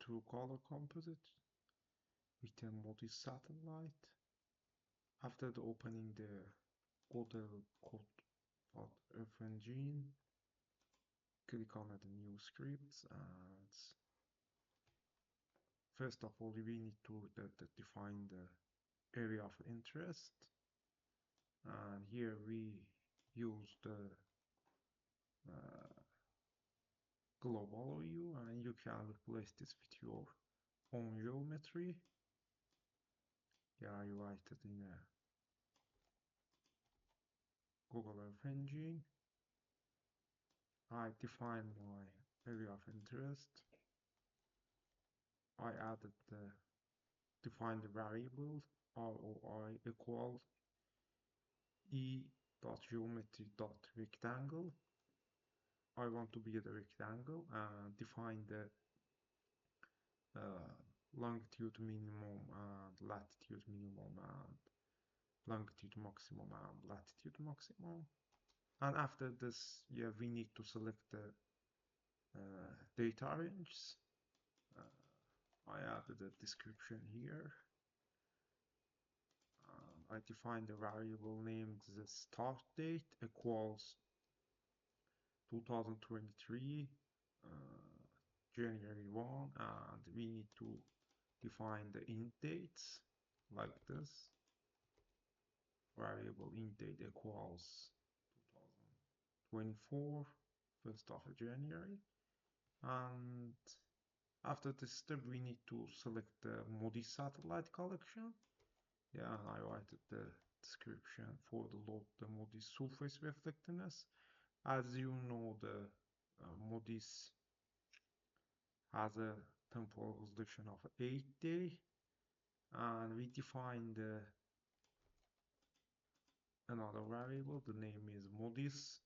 true color composite with a MODIS satellite. After the opening the model code.fngene, click on the new scripts, and first of all we need to define the area of interest, and here we use the global view, and you can replace this with your own geometry. I write it in a Google Earth Engine. I define my area of interest. I added define the variable ROI equals e.geometry.rectangle. I want to be the rectangle, and define the longitude minimum and latitude minimum and longitude maximum and latitude maximum. And after this, we need to select the data ranges. I added a description here. I define the variable named the start date equals 2023 January 1, and we need to define the int dates like this. Variable int date equals 2024 1st of January, and after this step we need to select the MODIS satellite collection. I write the description for the load the MODIS surface reflectance. As you know, the MODIS has a temporal resolution of 8 day, and we define another variable. The name is MODIS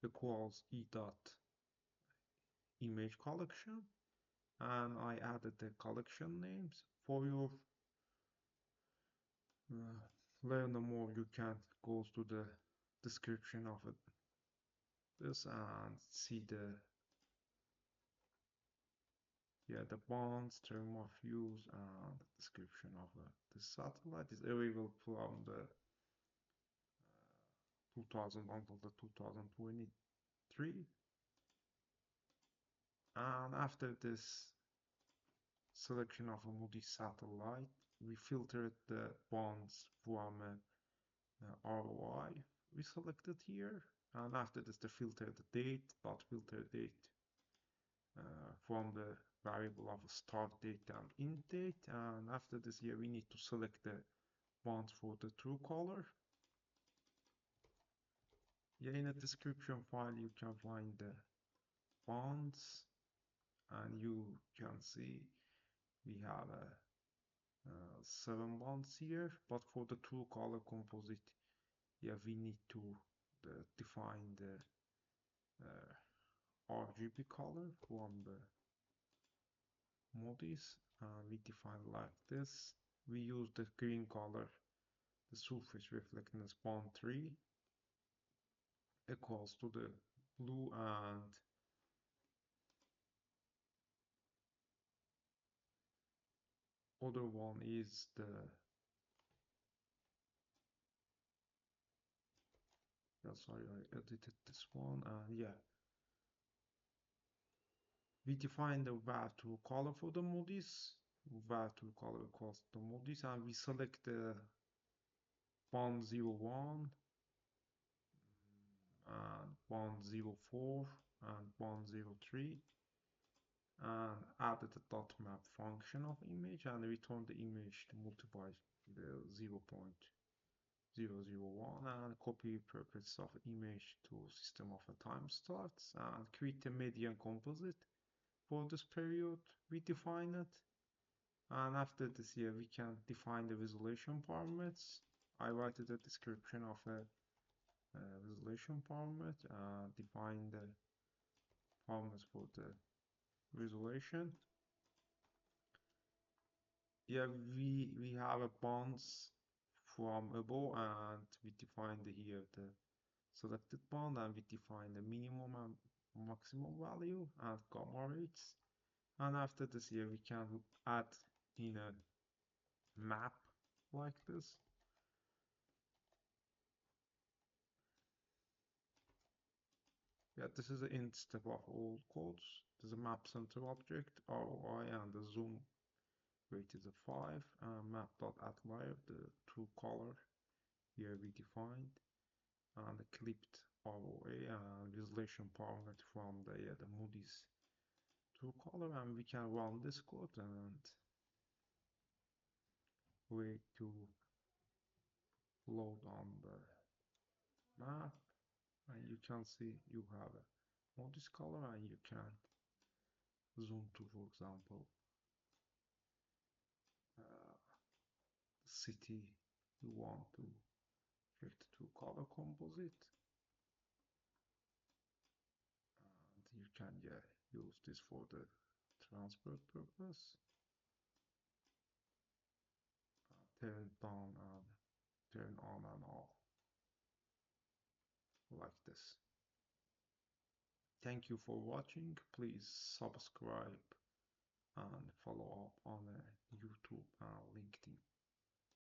equals e.image collection, and I added the collection names. For your learn more, you can go to the description of this and see the bonds, term of use, and description of the satellite is available from the 2000 until the 2023. And after this selection of a MODIS satellite, we filtered the bonds from ROI we selected here, and after this the filter the date, filter date from the variable of start date and end date, and after this here we need to select the bonds for the true color. In the description file you can find the bonds, and you can see we have 7 bonds here, but for the true color composite we need to define the RGB color from the MODIS, and we define like this. We use the green color, the surface reflectance bond 3 equals to the blue, and other one is the sorry, I edited this one, and we define the var2 color for the MODIS. var2 color equals the MODIS, and we select the bond 01 and bond 04 and bond 03, and added the dot map function of image, and return the image to multiply the 0.001, and copy properties of image to system of a time starts, and create a median composite for this period. We define it, and after this we can define the resolution parameters. I write the description of a resolution parameter, define the parameters for the resolution. We have a bonds from above, and we define here the selected bond, and we define the minimum and maximum value and gamma rates, And after this, here we can add in a map like this. Yeah, this is the end step of all codes. There's a map center object, ROI, and the zoom weight is a 5. Map.addLayer, the true color here we defined, and the clipped ROA and resolution parameter from the MODIS true color, and we can run this code and wait to load on the map, and you can see you have a MODIS color, and you can zoom to, for example, the city you want to shift to color composite, and you can use this for the transport purpose. Turn on and turn on and off like this. Thank you for watching. Please subscribe and follow up on YouTube and LinkedIn.